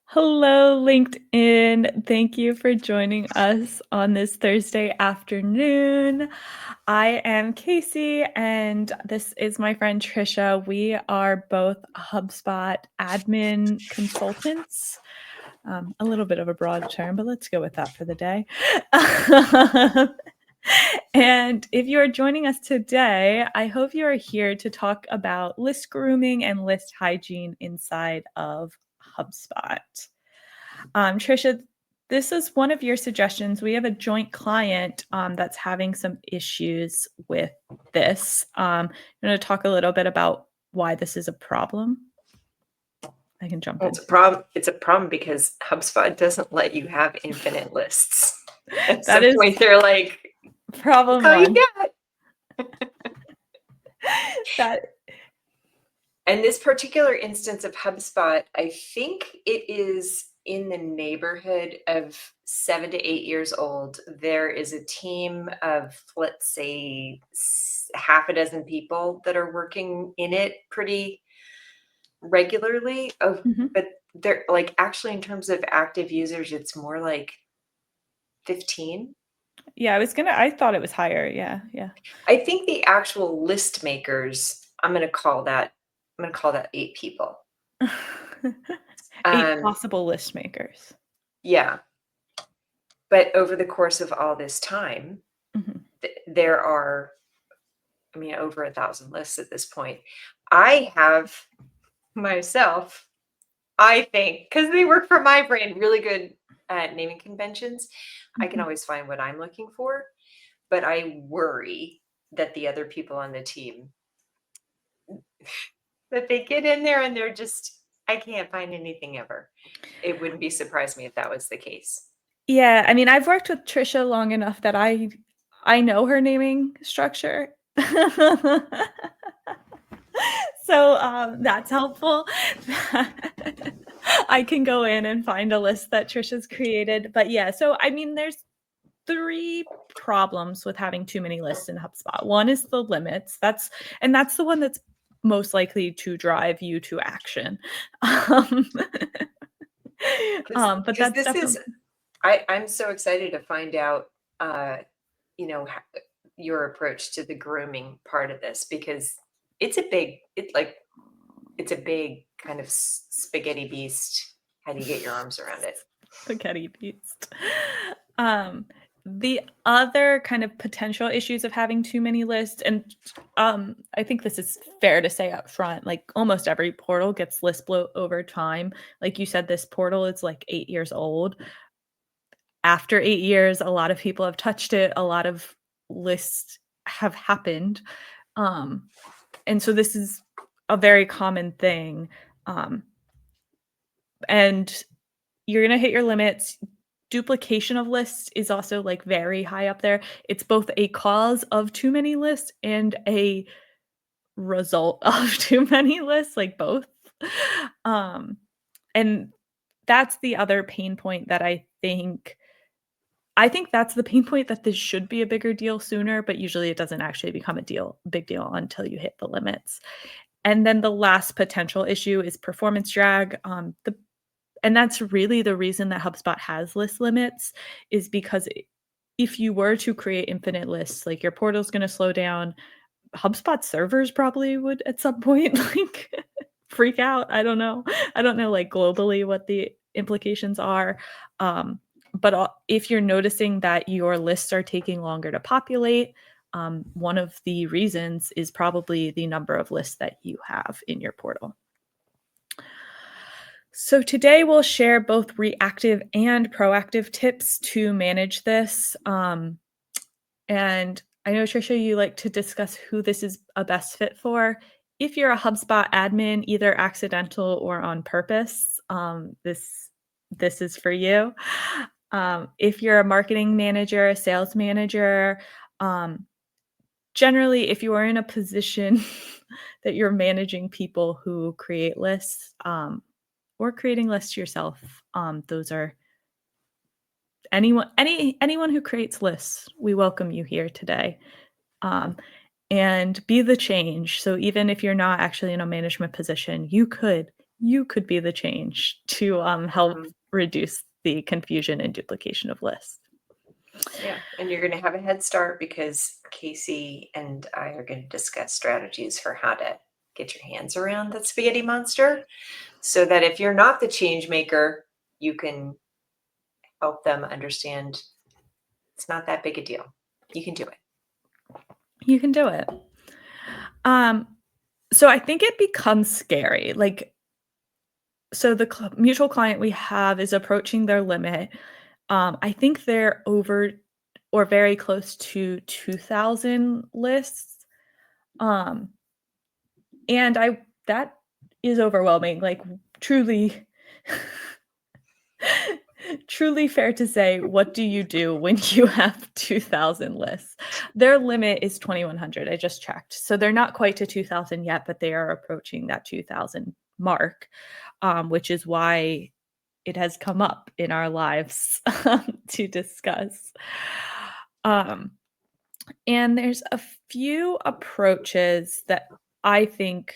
Hello, LinkedIn. Thank you for joining us on this Thursday afternoon. I am Casey, and this is my friend Trisha. We are both HubSpot admin consultants. A little bit of a broad term, but let's go with that for the day. And if you are joining us today, I hope you are here to talk about list grooming and list hygiene inside of HubSpot. Trisha, this is one of your suggestions. We have a joint client that's having some issues with this. I'm going to talk a little bit about why this is a problem. I can jump Well, in. it's a problem. It's a problem because HubSpot doesn't let you have infinite lists. At That some is point, they're like, problem "Look all you one. got." That And this particular instance of HubSpot, I think it is in the neighborhood of 7 to 8 years old. There is a team of, let's say, half a dozen people that are working in it pretty regularly. mhm. But they're like actually in terms of active users, it's more like 15. Yeah, I thought it was higher. Yeah. I think the actual list makers, I'm gonna call that 8 people. 8 Um, possible list makers. yeah, but over the course of all this time, Mhm. there are, I mean, over 1,000 lists at this point. I have myself, I think, because they work for my brand, really good at naming conventions. I can Mhm. always find what I'm looking for, but I worry that the other people on the team that they get in there and they're just, I can't find anything ever. It wouldn't be surprise me if that was the case. Yeah, I mean, I've worked with Trisha long enough that I know her naming structure. So, that's helpful. I can go in and find a list that Trisha's created. But yeah, so I mean, there's 3 problems with having too many lists in HubSpot. One is the limits. That's the one that's most likely to drive you to action. Um, but Because that's this is, definitely I'm so excited to find out, uh, your approach to the grooming part of this because it's a big kind of spaghetti beast. How do you get your arms around it? spaghetti beast. Um, the other kind of potential issues of having too many lists, and I think this is fair to say up front, like almost every portal gets list bloat over time. Like you said, this portal is like 8 years old. After 8 years, a lot of people have touched it. A lot of lists have happened. Um, and so this is a very common thing. Um, and you're gonna hit your limits. Duplication of lists is also like very high up there. It's both a cause of too many lists and a result of too many lists, like both. Um, and that's the other pain point that I think that's the pain point that this should be a bigger deal sooner, but usually it doesn't actually become big deal until you hit the limits. And then the last potential issue is performance drag. And that's really the reason that HubSpot has list limits is because if you were to create infinite lists, like your portal's going to slow down. HubSpot servers probably would at some point like freak out. I don't know. I don't know like globally what the implications are. But if you're noticing that your lists are taking longer to populate, one of the reasons is probably the number of lists that you have in your portal. So today we'll share both reactive and proactive tips to manage this. And I know, Trisha, you like to discuss who this is a best fit for. If you're a HubSpot admin, either accidental or on purpose, this is for you. If you're a marketing manager, a sales manager, generally, if you are in a position that you're managing people who create lists, or creating lists yourself, those are anyone who creates lists, we welcome you here today. And be the change. So even if you're not actually in a management position, you could you could be the change to help Mhm. reduce the confusion and duplication of lists. Yeah, and you're gonna have a head start because Casey and I are gonna discuss strategies for how to get your hands around that spaghetti monster, so that if you're not the change maker, you can help them understand it's not that big a deal. You can do it. You can do it. Um, so I think it becomes scary. Like, so the mutual client we have is approaching their limit. I think they're over or very close to 2,000 lists. Um, and I that is overwhelming. Like, truly, truly fair to say, what do you do when you have 2,000 lists? Their limit is 2,100. I just checked. So they're not quite to 2,000 yet, but they are approaching that 2,000 mark, which is why it has come up in our lives to discuss. Um, and there's a few approaches that I think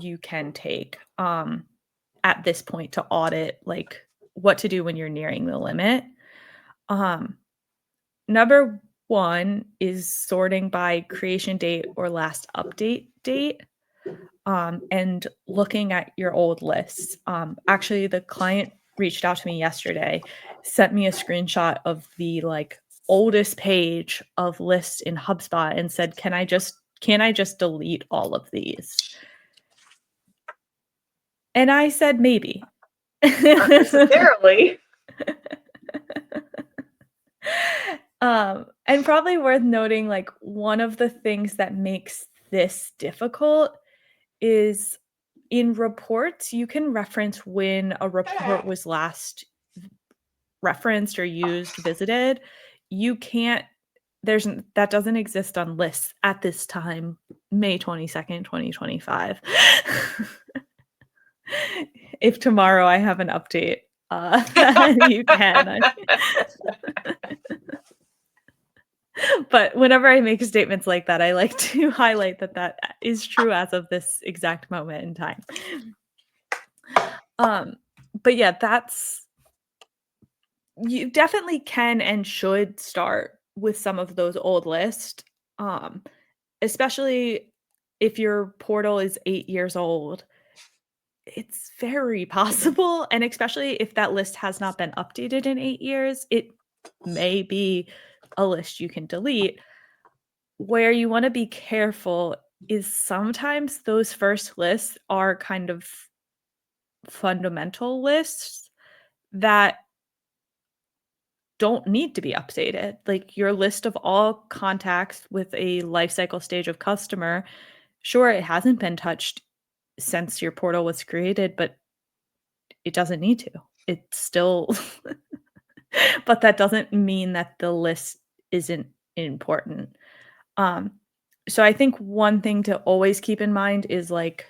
you can take at this point to audit like what to do when you're nearing the limit. Um, Number one is sorting by creation date or last update date. And looking at your old lists. Actually, the client reached out to me yesterday, sent me a screenshot of the like oldest page of lists in HubSpot and said, can I just delete all of these? And I said maybe. Not necessarily. And probably worth noting, like one of the things that makes this difficult is in reports, you can reference when a report was last referenced or used, visited. You can't, that doesn't exist on lists at this time, May 22nd, 2025. If tomorrow I have an update, you can. But whenever I make statements like that, I like to highlight that that is true as of this exact moment in time. But yeah, you definitely can and should start with some of those old lists, um, especially if your portal is 8 years old. It's very possible, and especially if that list has not been updated in 8 years, it may be a list you can delete. Where you wanna be careful is sometimes those first lists are kind of fundamental lists that don't need to be updated. Like your list of all contacts with a life cycle stage of customer, sure, it hasn't been touched since your portal was created, but it doesn't need to. It's still, but that doesn't mean that the list isn't important. Um, so I think one thing to always keep in mind is like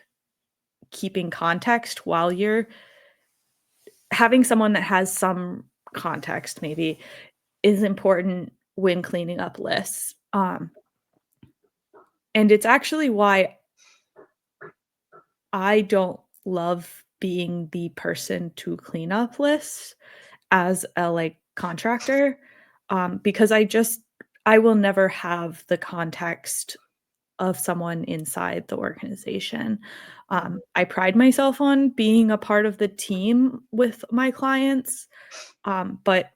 keeping context while you're having someone that has some context maybe is important when cleaning up lists. And it's actually why I don't love being the person to clean up lists as a like contractor, because I will never have the context of someone inside the organization. I pride myself on being a part of the team with my clients, but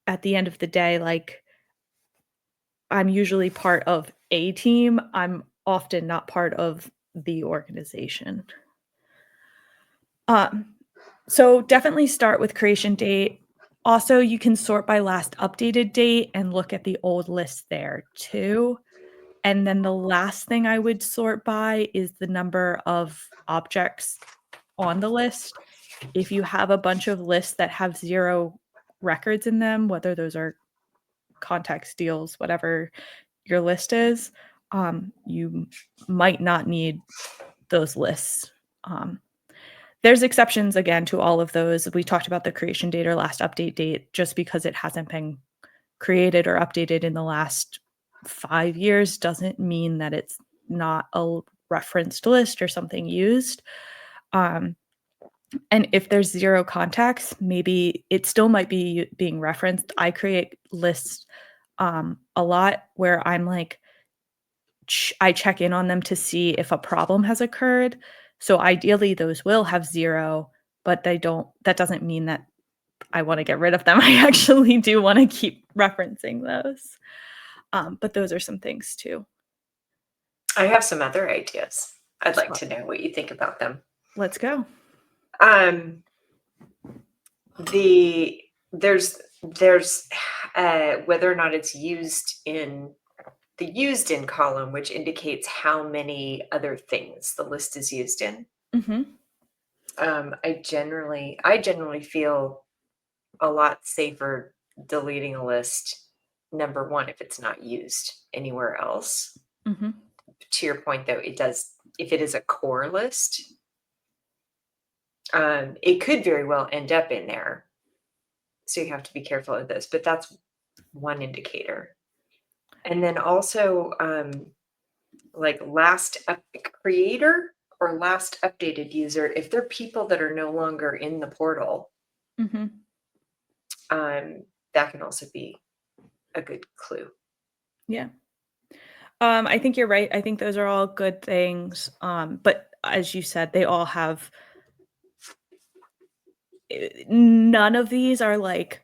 at the end of the day, like I'm usually part of a team. I'm often not part of the organization. Um, so definitely start with creation date. Also, you can sort by last updated date and look at the old list there too. And then the last thing I would sort by is the number of objects on the list. If you have a bunch of lists that have 0 records in them, whether those are contacts, deals, whatever your list is, you might not need those lists. There's exceptions again to all of those. We talked about the creation date or last update date. Just because it hasn't been created or updated in the last 5 years doesn't mean that it's not a referenced list or something used. Um, and if there's 0 contacts, maybe it still might be being referenced. I create lists, a lot where I'm like, I check in on them to see if a problem has occurred. So ideally, those will have 0, but they don't that doesn't mean that I wanna get rid of them. I actually do wanna keep referencing those. But those are some things too. I have some other ideas. I'd like So, to know what you think about them. let's go. Um, there's whether or not it's used in the used in column, which indicates how many other things the list is used in. Mhm, I generally feel a lot safer deleting a list, number one, if it's not used anywhere else. mhm, To your point, though, it does, if it is a core list, it could very well end up in there. So you have to be careful of this, but that's one indicator. And then also, like creator or last updated user, if they're people that are no longer in the portal, mhm. that can also be a good clue. Yeah. I think you're right. I think those are all good things. But as you said, they all have none of these are like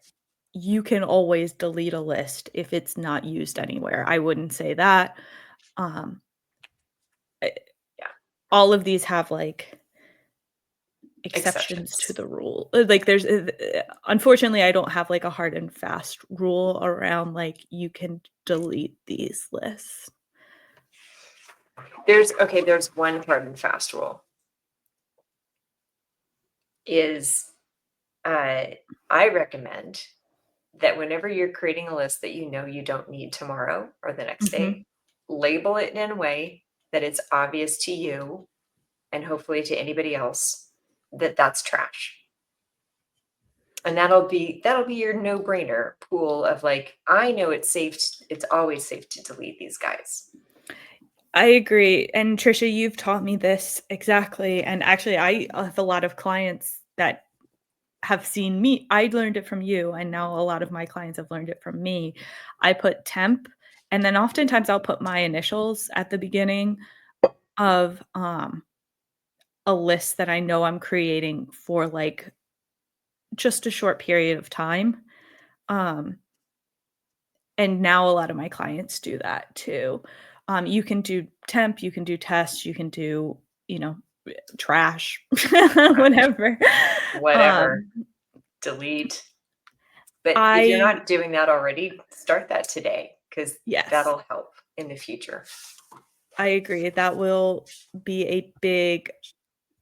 you can always delete a list if it's not used anywhere. I wouldn't say that. Um, eh, Yeah, all of these have like exceptions to exceptions. the rule. Like there's unfortunately I don't have like a hard and fast rule around like you can delete these lists. There's one hard and fast rule is uh, I recommend that whenever you're creating a list that you know you don't need tomorrow or the next day, Mhm. label it in a way that it's obvious to you and hopefully to anybody else that that's trash. And that'll be your no-brainer pool of like, I know it's always safe to delete these guys. I agree, and Trisha, you've taught me this exactly, and actually, I have a lot of clients that have seen me I learned it from you, and now a lot of my clients have learned it from me. I put temp, and then oftentimes I'll put my initials at the beginning of, a list that I know I'm creating for, like, just a short period of time, um, and now a lot of my clients do that too. You can do temp, you can do test, you can do, you know, trash, Trash, whatever. whatever, Um, delete. But if you're I not doing that already, start that today because yes, that'll help in the future. I agree. That will be a big,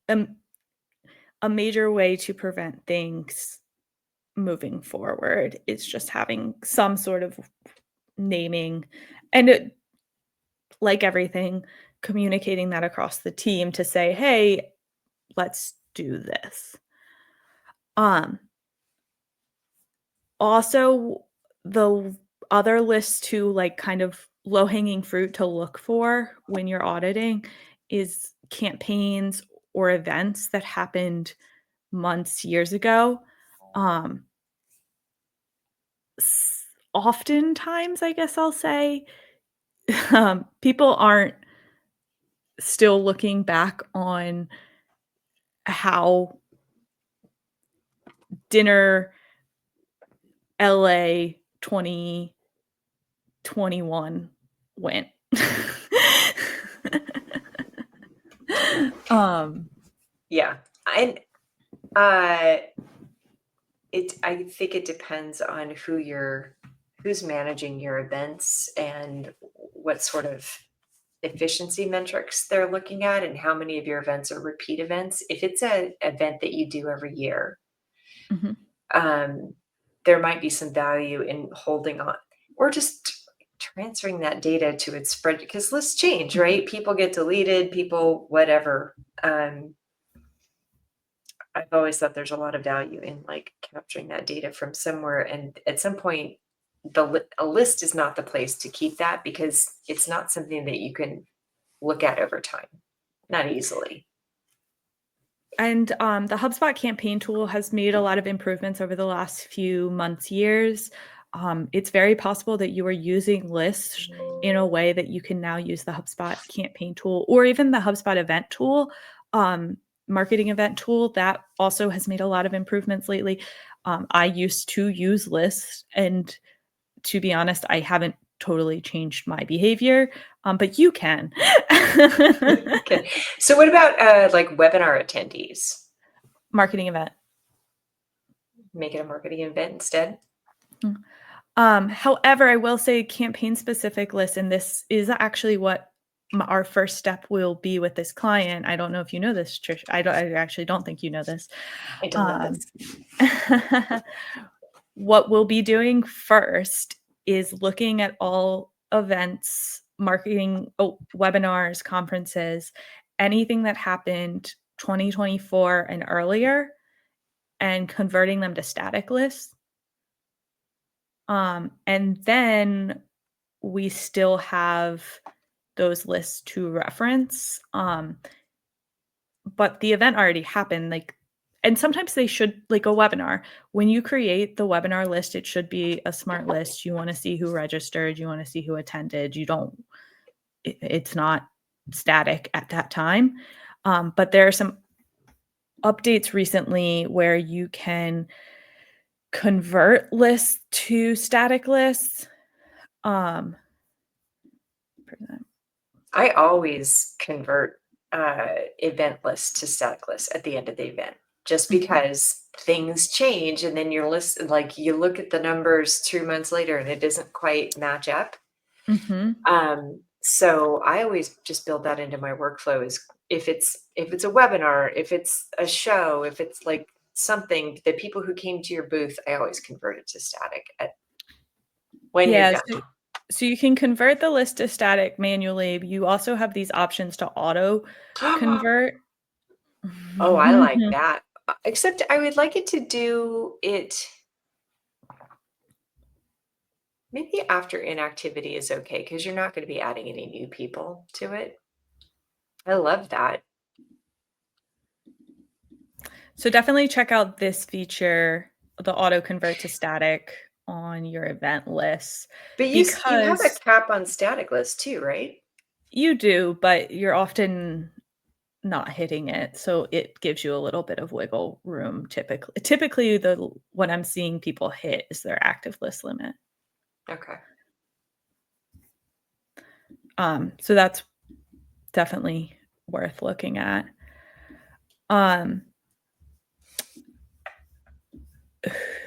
um, a major way to prevent things moving forward. It's just having some sort of naming and like everything, communicating that across the team to say, "Hey, let's do this." Um, Also, the other list to, like, kind of low-hanging fruit to look for when you're auditing is campaigns or events that happened months, years ago. Um, Oftentimes, I guess I'll say, people aren't still looking back on how dinner LA 2021 went. Um, Yeah. And uh I think it depends on who's managing your events and what sort of efficiency metrics they're looking at and how many of your events are repeat events. If it's an event that you do every year, mhm, um, there might be some value in holding on or just transferring that data to its spread because lists change, mhm. right? People get deleted, people, whatever. I've always thought there's a lot of value in like capturing that data from somewhere. And at some point, a list is not the place to keep that because it's not something that you can look at over time, not easily. And the HubSpot campaign tool has made a lot of improvements over the last few months, years. It's very possible that you are using lists in a way that you can now use the HubSpot campaign tool or even the HubSpot event tool, marketing event tool. That also has made a lot of improvements lately. I used to use lists, and to be honest, I haven't totally changed my behavior, but you can. Okay. So what about like webinar attendees? Marketing event. Make it a marketing event instead? However, I will say campaign specific lists, and this is actually what our first step will be with this client. I don't know if you know this, Trish. I actually don't think you know this. I don't know Um, this. what we'll be doing first is looking at all events, marketing, webinars, conferences, anything that happened 2024 and earlier, and converting them to static lists. And then we still have those lists to reference. But the event already happened, like, and sometimes they should, like a webinar, when you create the webinar list, it should be a smart list. You want to see who registered, you want to see who attended. You don't, it's not static at that time. But there are some updates recently where you can convert lists to static lists. Um, I always convert event lists to static lists at the end of the event, just mhm, because things change and then your list, like you look at the numbers 2 months later and it doesn't quite match up. mhm. So I always just build that into my workflow is if it's a webinar, if it's a show, if it's like something, the people who came to your booth, I always convert it to static when you're Yeah, done. so you can convert the list to static manually. You also have these options to auto convert. Oh, I like that. Except I would like it to do it maybe after inactivity is okay because you're not going to be adding any new people to it. I love that. So definitely check out this feature, the auto convert to static on your event lists, But you have a because cap on static list too, right? you do, but you're often not hitting it, so it gives you a little bit of wiggle room typically, the what I'm seeing people hit is their active list limit. Okay. So that's definitely worth looking at. Um,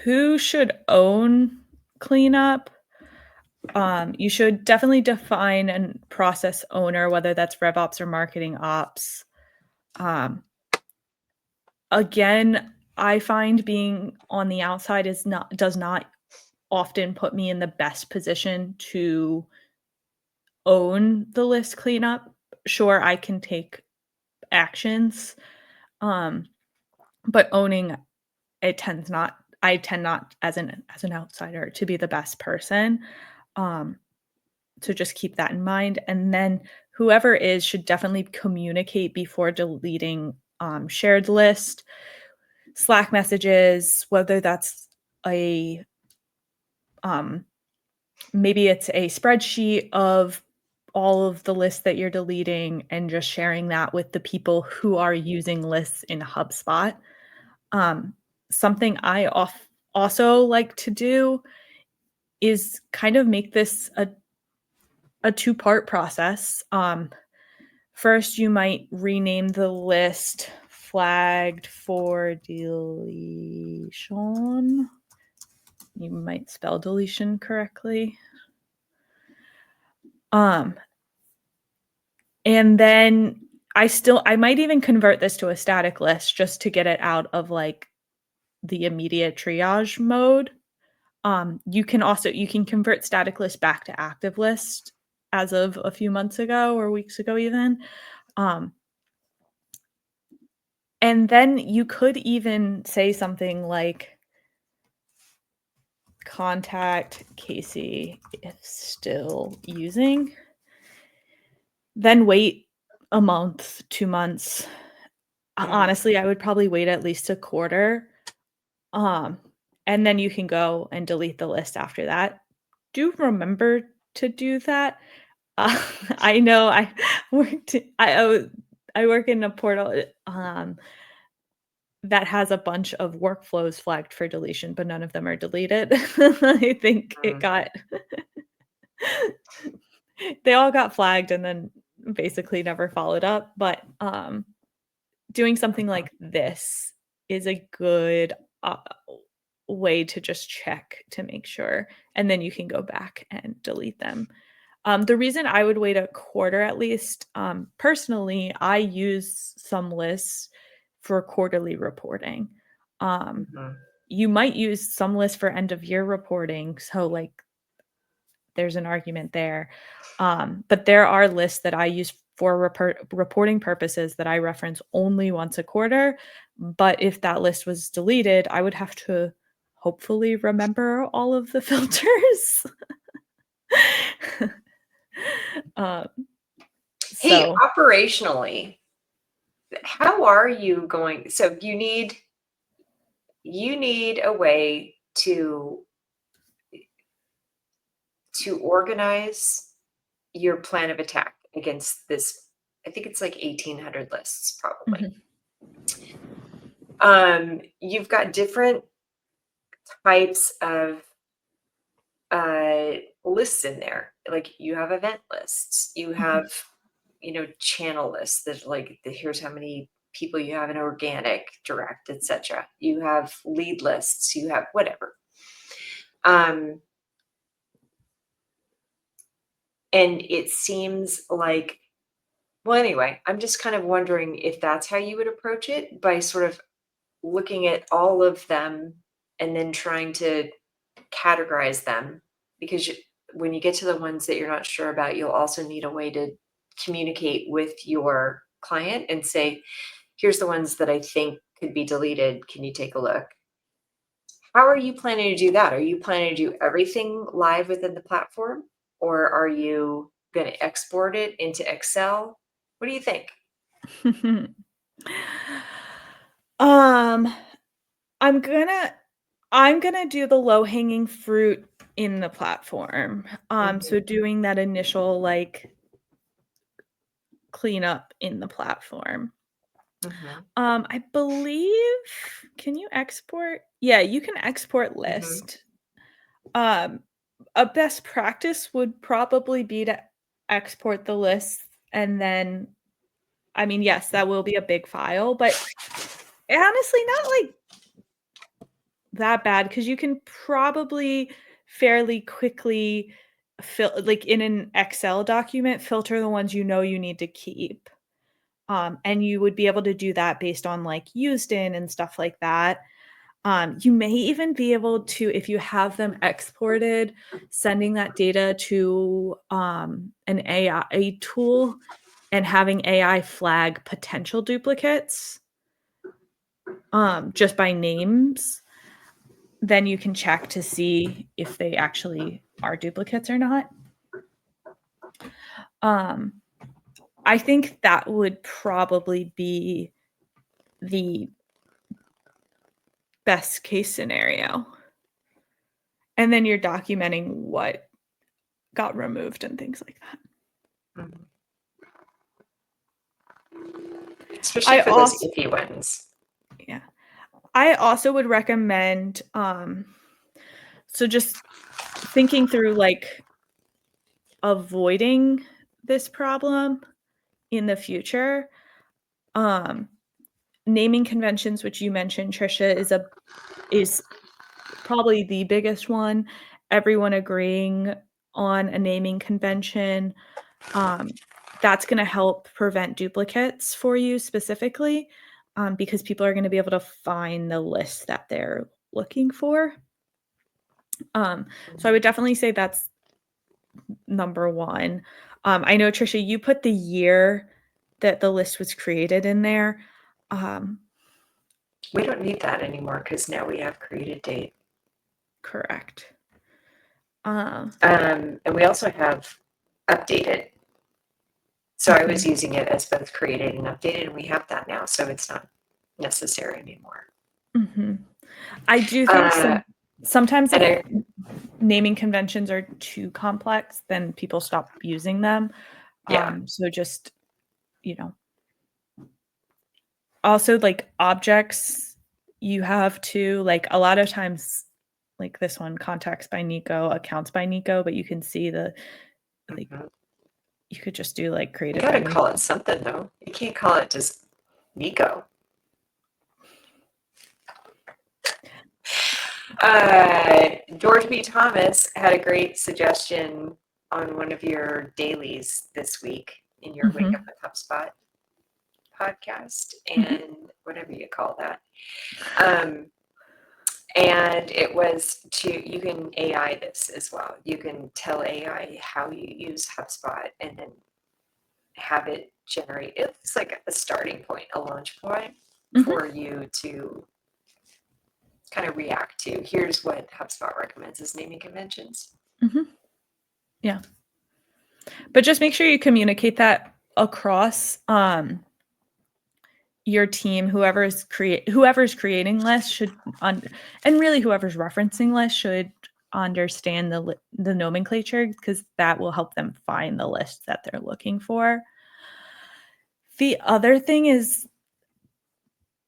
who should own cleanup? You should definitely define and process owner, whether that's RevOps or marketing ops. Um, again, I find being on the outside does not often put me in the best position to own the list cleanup. Sure, I can take actions, um, but owning it tends not. I tend not as an outsider to be the best person. Um, so just keep that in mind, and then whoever is should definitely communicate before deleting shared list, Slack messages, whether that's a um, maybe it's a spreadsheet of all of the lists that you're deleting and just sharing that with the people who are using lists in HubSpot. Um, something I also like to do is kind of make this a two-part process. First, you might rename the list flagged for deletion. You might spell deletion correctly. Um, and then I might even convert this to a static list just to get it out of like the immediate triage mode. You can convert static list back to active list as of a few months ago or weeks ago even. Um, and then you could even say something like contact Casey if still using. Then wait a month, 2 months, honestly, I would probably wait at least a quarter. And then you can go and delete the list after that. Do remember to do that. I know worked I work in a portal, that has a bunch of workflows flagged for deletion, but none of them are deleted. I think it Mm. got they all got flagged and then basically never followed up, but, doing something like this is a good, way to just check to make sure, and then you can go back and delete them. The reason I would wait a quarter at least, personally, I use some lists for quarterly reporting. Um, Mhm. you might use some lists for end of year reporting, so, like, there's an argument there. But there are lists that I use for reporting purposes that I reference only once a quarter. But if that list was deleted, I would have to hopefully remember all of the filters. um, Hey, so operationally, how are you going? So you need a way to organize your plan of attack against this. I think it's like 1,800 lists, probably. Mhm, You've got different types of lists in there. Like you have event lists, you have, mhm. channel lists that like here's how many people you have in organic, direct, etc. You have lead lists, you have whatever. Um, and it seems like, well, anyway, I'm just kind of wondering if that's how you would approach it by sort of looking at all of them and then trying to categorize them because when you get to the ones that you're not sure about, you'll also need a way to communicate with your client and say, here's the ones that I think could be deleted. Can you take a look? How are you planning to do that? Are you planning to do everything live within the platform or are you going to export it into Excel? What do you think? um, I'm gonna I'm gonna do the low-hanging fruit in the platform. So Mhm, doing that initial, like, cleanup in the platform. mhm, I believe can you export? Yeah, you can export mhm, list. Um, a best practice would probably be to export the list and then I mean, yes, that will be a big file, but honestly, not, like, that bad because you can probably fairly quickly like, in an Excel document, filter the ones you know you need to keep. And you would be able to do that based on, like, used in and stuff like that. You may even be able to, if you have them exported, sending that data to, an AI tool and having AI flag potential duplicates, just by names, then you can check to see if they actually are duplicates or not. Um, I think that would probably be the best case scenario. And then you're documenting what got removed and things like that. mhm. Especially I for those also iffy ones. yeah. I also would recommend, so just thinking through, like, avoiding this problem in the future, um, naming conventions, which you mentioned, Trisha, is probably the biggest one. Everyone agreeing on a naming convention, um, that's gonna help prevent duplicates for you specifically, because people are gonna be able to find the list that they're looking for. Um, so I would definitely say that's number 1. I know, Trisha, you put the year that the list was created in there. Um, We don't need that anymore because now we have created date. correct. Um, And we also have updated. So I was using it as both created and updated, and we have that now, so it's not necessary anymore. I do think sometimes and if naming conventions are too complex, then people stop using them. Yeah. So just, also like objects, you have to like a lot of times, like this one, contacts by Nico, accounts by Nico, but you can see the like Mhm. you could just do like You created by gotta Nico. call it something though. You can't call it just Nico. George B. Thomas had a great suggestion on one of your dailies this week in your Wake Up with HubSpot podcast, and whatever you call that. And it was you can AI this as well. You can tell AI how you use HubSpot and then have it generate, it's like a starting point, a launch point for you to kind of react to. Here's what HubSpot recommends as naming conventions. Yeah. But just make sure you communicate that across your team. Whoever's creating lists should and really whoever's referencing lists should understand the nomenclature, because that will help them find the list that they're looking for. The other thing is,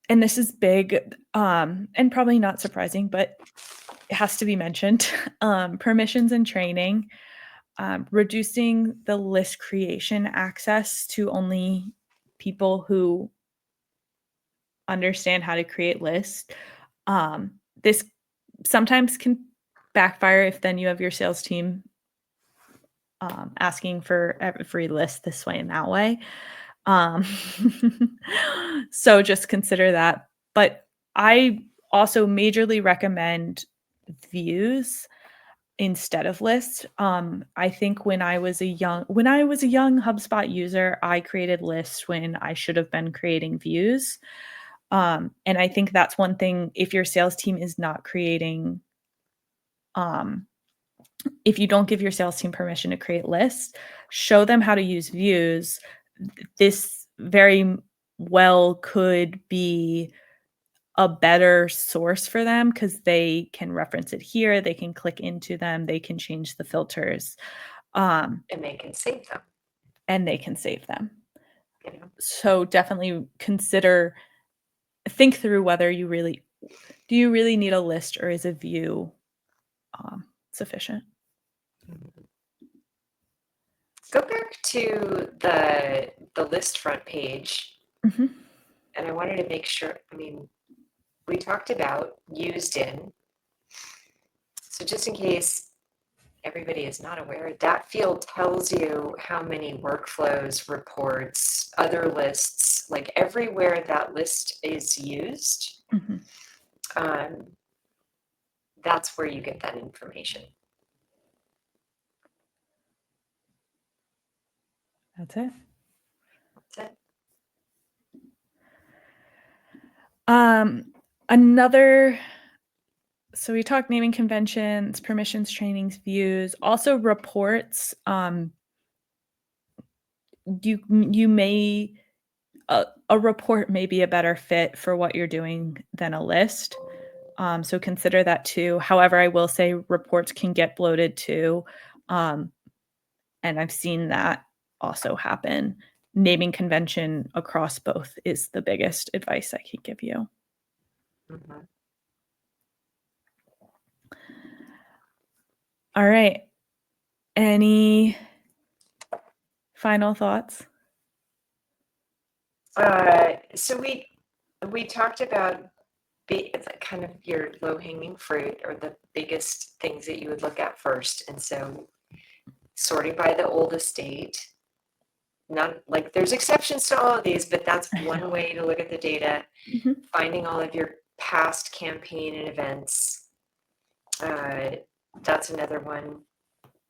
and this is big, and probably not surprising, but it has to be mentioned, permissions and training. Reducing the list creation access to only people who understand how to create lists. This sometimes can backfire if then you have your sales team asking for every list this way and that way. So just consider that. But I also majorly recommend views instead of lists. I think when I was a young HubSpot user, I created lists when I should have been creating views. And I think that's one thing, if your sales team is not creating, if you don't give your sales team permission to create lists, show them how to use views. This very well could be a better source for them, because they can reference it here, they can click into them, they can change the filters, And they can save them. You know? So definitely think through whether you really need a list, or is a view sufficient? Go back to the list front page, and I wanted to make sure, we talked about used in. So just in case everybody is not aware, that field tells you how many workflows, reports, other lists, like everywhere that list is used, that's where you get that information. That's it. That's it. So we talked naming conventions, permissions, trainings, views, also reports. You may a report may be a better fit for what you're doing than a list. So consider that too. However, I will say reports can get bloated too. And I've seen that also happen. Naming convention across both is the biggest advice I could give you. All right. Any final thoughts? So we talked about kind of your low-hanging fruit, or the biggest things that you would look at first. And so sorting by the oldest date, not like there's exceptions to all of these, but that's one way to look at the data. Finding all of your past campaign and events, that's another one.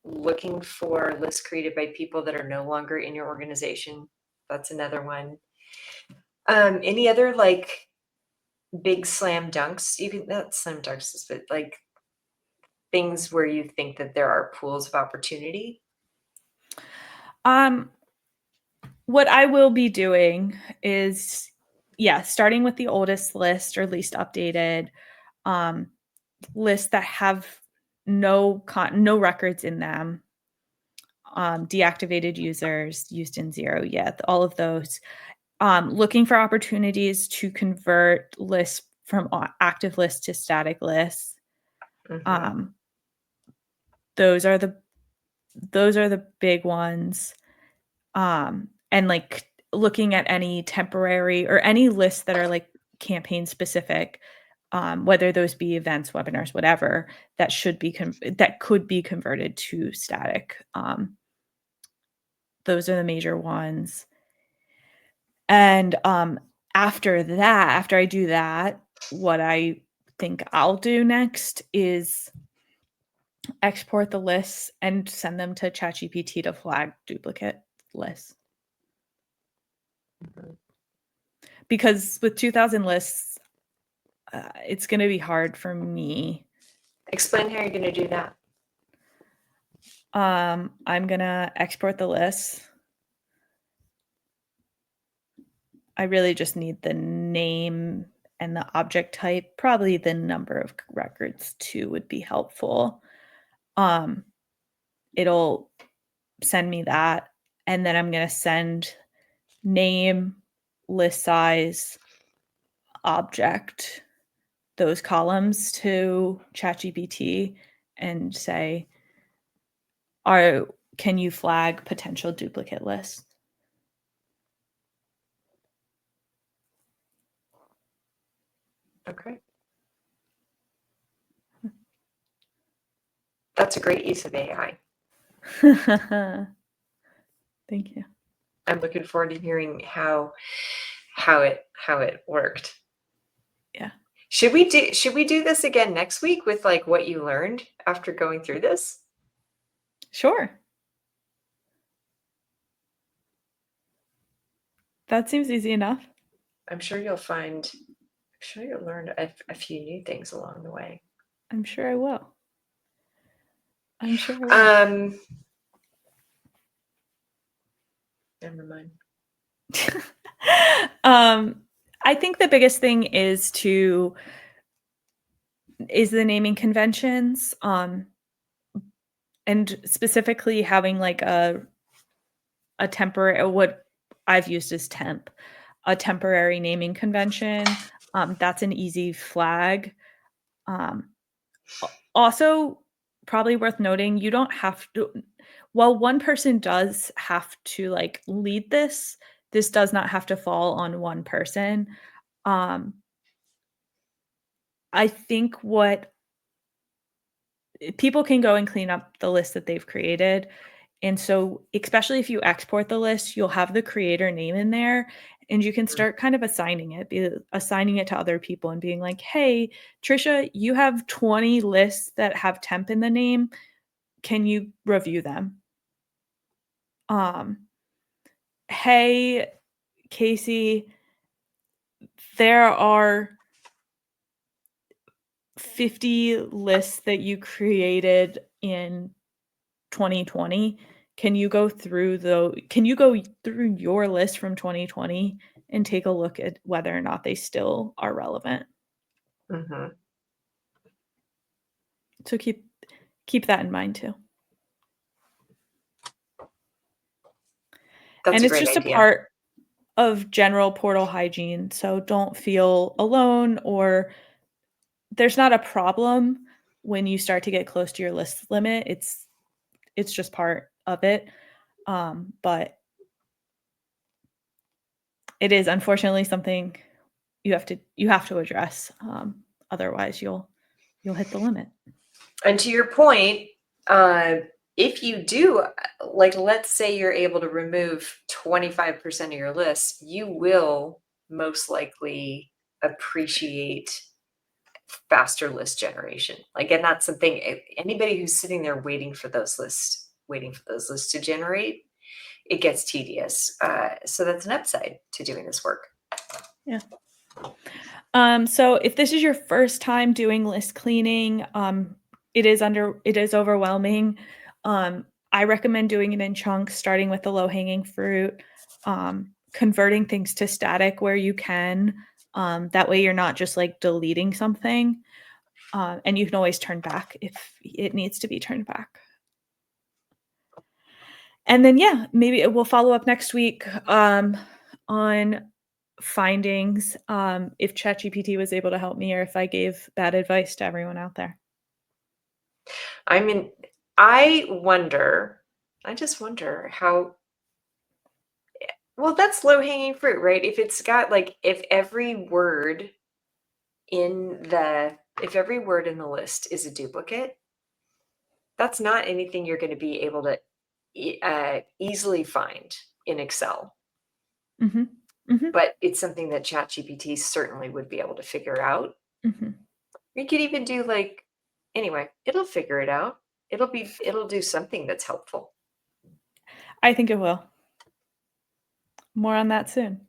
Looking for lists created by people that are no longer in your organization, that's another one. Any other like big slam dunks? You can, not slam dunks, but like things where you think that there are pools of opportunity? What I will be doing is, yeah, starting with the oldest list or least updated, um, lists that have no records in them, deactivated users, used in 0, yeah, all of those. Looking for opportunities to convert lists from active lists to static lists. Mhm. Um, those are the big ones. And like looking at any temporary or any lists that are like campaign specific, whether those be events, webinars, whatever, that should be that could be converted to static. Those are the major ones. And after I do that, what I think I'll do next is export the lists and send them to ChatGPT to flag duplicate lists. Mhm. Because with 2,000 lists, it's going to be hard for me. Explain how you're going to do that. I'm going to export the lists. I really just need the name and the object type. Probably the number of records too would be helpful. It'll send me that, and then I'm going to send name, list size, object, those columns to ChatGPT and say, can you flag potential duplicate lists? Okay. That's a great use of AI. Thank you. I'm looking forward to hearing how it worked. Yeah. Should we do this again next week with like what you learned after going through this? Sure. That seems easy enough. I'm sure you'll learn a few new things along the way. I'm sure I will. I'm sure I will. Never mind. I think the biggest thing is the naming conventions, and specifically having like a temporary, what I've used as temp, a temporary naming convention. That's an easy flag. Also, probably worth noting, you don't have to, while one person does have to like lead this, this does not have to fall on one person. Um, I think what people can go and clean up the list that they've created. And so, especially if you export the list, you'll have the creator name in there and you can start kind of assigning it to other people and being like, hey, Trisha, you have 20 lists that have temp in the name. Can you review them? Hey, Casey, there are 50 lists that you created in 2020. Can you go through your list from 2020 and take a look at whether or not they still are relevant? Mm-hmm. So keep that in mind too. That's And a it's great just a idea. part of general portal hygiene. So don't feel alone, or there's not a problem when you start to get close to your list limit. It's just part of it. But it is unfortunately something you have to address. Otherwise you'll hit the limit. And to your point, if you do, like, let's say you're able to remove 25% of your list, you will most likely appreciate faster list generation. Like, and that's something, anybody who's sitting there waiting for those lists to generate, it gets tedious. So that's an upside to doing this work. Yeah. So if this is your first time doing list cleaning, it is overwhelming. I recommend doing it in chunks, starting with the low-hanging fruit, converting things to static where you can. That way you're not just like deleting something, and you can always turn back if it needs to be turned back. And then, yeah, maybe we'll follow up next week on findings, if ChatGPT was able to help me or if I gave bad advice to everyone out there. I mean, I just wonder how, well, that's low hanging fruit, right? If it's got like, if every word in the list is a duplicate, that's not anything you're going to be able to easily find in Excel. Mhm. Mhm. But it's something that ChatGPT certainly would be able to figure out. Mhm. You could even do like, anyway, it'll figure it out. It'll do something that's helpful. I think it will. More on that soon.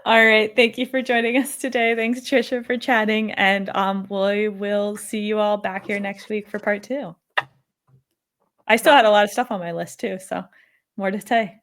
All right. Thank you for joining us today. Thanks, Trisha, for chatting. And we will see you all back here next week for part 2. I still Yeah. had a lot of stuff on my list too, so more to say.